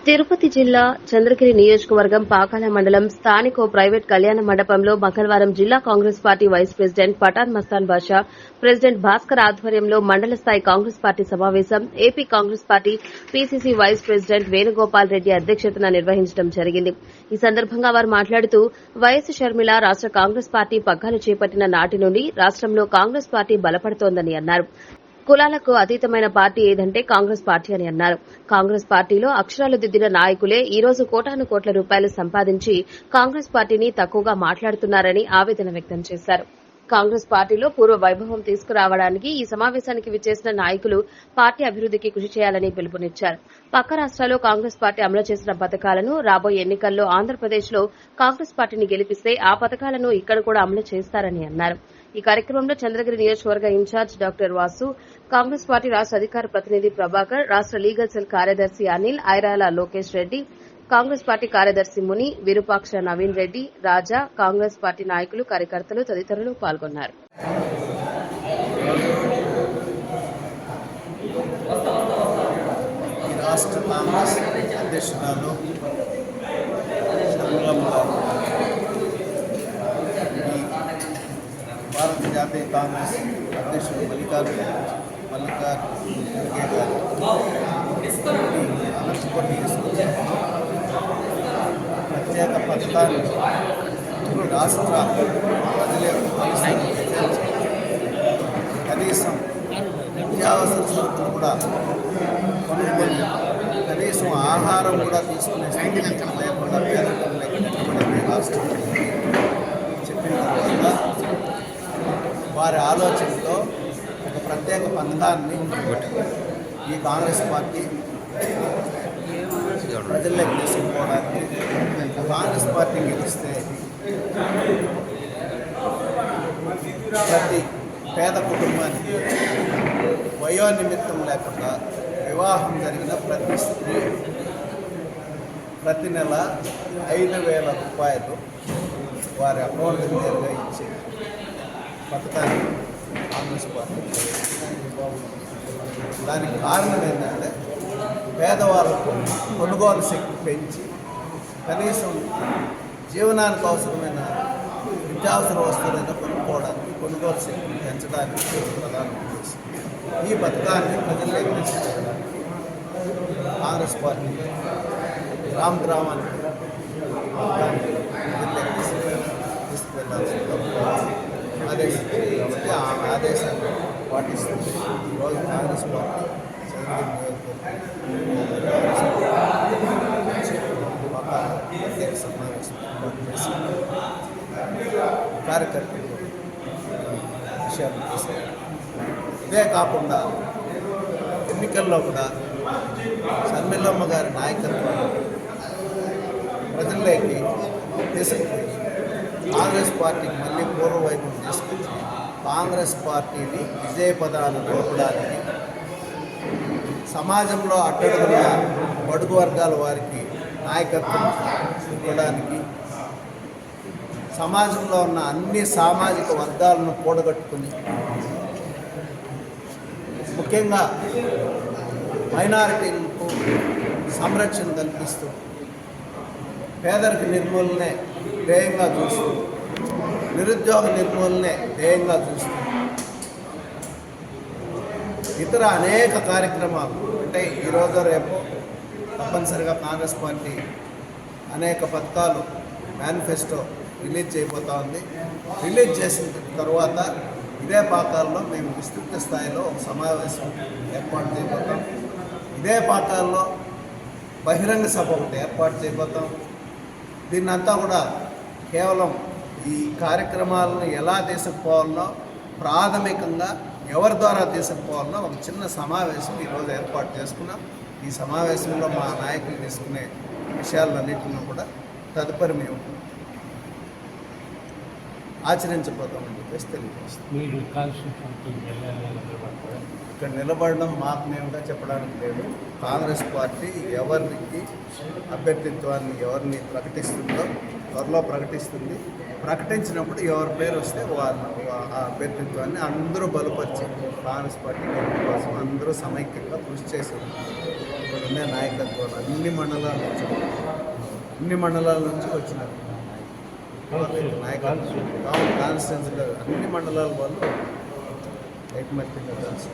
తిరుపతి జిల్లా చంద్రగిరి నియోజకవర్గం పాకాల మండలం స్థానిక ప్రైవేట్ కళ్యాణ మండపంలో మంగళవారం జిల్లా Congress party vice president Pathan Mastan Basha, president Bhaskar ఆధ్వర్యంలో మండల స్థాయి కాంగ్రెస్ పార్టీ సమావేశం AP Congress party PCC vice president Venugopal Reddy అధ్యక్షతన నిర్వహించడం జరిగింది. ఈ సందర్భంగా వారు మాట్లాడుతూ వైఎస్ షర్మిల రాష్ట కాంగ్రెస్ పార్టీ పగ్గాలు చేపట్టిన నాటి నుండి రాష్టంలో కాంగ్రెస్ పార్టీ బలపడుతోందని అన్నారు. కులాలకు అతీతమైన పార్టీ ఏదంటే కాంగ్రెస్ పార్టీ అని అన్నారు. కాంగ్రెస్ పార్టీలో అక్షరాలు దిద్దిన నాయకులే ఈ రోజు కోటాను కోట్ల రూపాయలు సంపాదించి కాంగ్రెస్ పార్టీని తక్కువగా మాట్లాడుతున్నారని ఆవేదన వ్యక్తం చేశారు. కాంగ్రెస్ పార్టీలో పూర్వ వైభవం తీసుకురావడానికి ఈ సమావేశానికి విచ్చేసిన నాయకులు పార్టీ అభివృద్దికి కృషి చేయాలని పిలుపునిచ్చారు. పక్క రాష్ట్రాల్లో కాంగ్రెస్ పార్టీ అమలు చేసిన పథకాలను రాబోయే ఎన్నికల్లో ఆంధ్రప్రదేశ్లో కాంగ్రెస్ పార్టీని గెలిపిస్తే ఆ పథకాలను ఇక్కడ కూడా అమలు చేస్తారని అన్నారు. ఈ కార్యక్రమంలో చంద్రగిరి నియోజకవర్గ incharge doctor Vasu, Congress party రాష్ట అధికార ప్రతినిధి ప్రభాకర్, రాష్ట లీగల్ సెల్ కార్యదర్శి అనిల్, ఐరాల లోకేష్ రెడ్డి, కాంగ్రెస్ పార్టీ కార్యదర్శి ముని, విరూపాక్ష నవీన్ రెడ్డి, రాజా, కాంగ్రెస్ పార్టీ నాయకులు, కార్యకర్తలు తదితరులు పాల్గొన్నారు. భారత జాతీయ కాంగ్రెస్ అధ్యక్షుడు మల్లికార్జున ఖర్గే గారు అనంతపురం ప్రత్యేక పథకాన్ని రాష్ట్ర ప్రజల యొక్క పరిస్థితులు కనీసం నిత్యావసర సరుకులు కూడా కొనుక్కొని కనీసం ఆహారం కూడా తీసుకునే స్థితి లేకుండా పేదరికం లేకుండా రాష్ట్రం చెప్పిన తర్వాత వారి ఆలోచనతో ఒక ప్రత్యేక పథకాన్ని ఈ కాంగ్రెస్ పార్టీ ప్రజల్లోకి తీసుకుపోవడానికి కాంగ్రెస్ పార్టీ గెలిస్తే ప్రతి పేద కుటుంబానికి వయోనిమిత్తం లేకుండా వివాహం జరిగిన ప్రతి స్త్రీ ప్రతి నెల 5,000 రూపాయలు వారి అకౌంట్కి నేరుగా ఇచ్చే పథకాన్ని కాంగ్రెస్ పార్టీ. దానికి కారణం ఏంటంటే పేదవాళ్ళకు కొనుగోలు శక్తి పెంచి కనీసం జీవనానికి అవసరమైన నిత్యావసర వస్తువులను కొనుక్కోవడానికి కొనుగోలు శక్తిని పెంచడానికి ప్రధాన ఉద్దేశం. ఈ పథకాన్ని ప్రజల్లోకి తీసుకెళ్ళడానికి కాంగ్రెస్ పార్టీ గ్రామానికి తీసుకువెళ్లాల్సింది ఆదేశించింది కాబట్టి ఆ ఆదేశాన్ని పాటిస్తుంది. ఈరోజు కాంగ్రెస్ పార్టీ ప్రత్యేక సమావేశం ఏర్పాటు చేసి కార్యకర్తలు విషయాలు చేశారు. ఇదే కాకుండా ఎన్నికల్లో కూడా షర్మిలమ్మ గారి నాయకత్వం ప్రజల్లోకి తీసుకుపోయి కాంగ్రెస్ పార్టీకి మళ్ళీ పూర్వవైపు తీసుకొచ్చి కాంగ్రెస్ పార్టీని విజయపదాలు నడపడానికి సమాజంలో అట్టడుగున బడుగు వర్గాల వారికి నాయకత్వం ఇవ్వడానికి సమాజంలో ఉన్న అన్ని సామాజిక వర్గాలను కూడగట్టుకుని ముఖ్యంగా మైనారిటీలకు సంరక్షణ కల్పిస్తూ పేదరిక నిర్మూలనే ధ్యేయంగా చూస్తూ నిరుద్యోగ నిర్మూలనే ధ్యేయంగా చూస్తూ ఇతర అనేక కార్యక్రమాలు అంటే ఈరోజు రేపు తప్పనిసరిగా కాంగ్రెస్ పార్టీ అనేక పథకాలు మేనిఫెస్టో రిలీజ్ చేయబోతూ ఉంది. రిలీజ్ చేసిన తర్వాత ఇదే పాకాల్లో మేము విస్తృత స్థాయిలో ఒక సమావేశం ఏర్పాటు చేయబోతాం. ఇదే పాకాల్లో బహిరంగ సభ ఒకటి ఏర్పాటు చేయబోతాం. దీన్నంతా కూడా కేవలం ఈ కార్యక్రమాలను ఎలా తీసుకుపోవాలనో ప్రాథమికంగా ఎవరి ద్వారా తీసుకుపోవాలనో ఒక చిన్న సమావేశం ఈరోజు ఏర్పాటు చేసుకున్నాం. ఈ సమావేశంలో మా నాయకులు తీసుకునే విషయాలన్నింటినీ కూడా తదుపరి మేము ఆచరించబోతామని చెప్పేసి తెలియజేస్తాం. ఇక్కడ నిలబడడం మాకు మేముగా చెప్పడానికి లేదు. కాంగ్రెస్ పార్టీ ఎవరికి అభ్యర్థిత్వాన్ని ఎవరిని ప్రకటిస్తుందో త్వరలో ప్రకటిస్తుంది. ప్రకటించినప్పుడు ఎవరి పేరు వస్తే వారిని ఆ అభ్యర్థిత్వాన్ని అందరూ బలపరిచి కాంగ్రెస్ పార్టీ కోసం అందరూ సమైక్యంగా కృషి చేసేది. ఇక్కడ ఉండే నాయకత్వాలు అన్ని మండలాల నుంచి వచ్చినారు నాయకత్వం కాన్స్టిట్యున్సీలో అన్ని మండలాల వాళ్ళు ఏకమత్యంగా కలిసి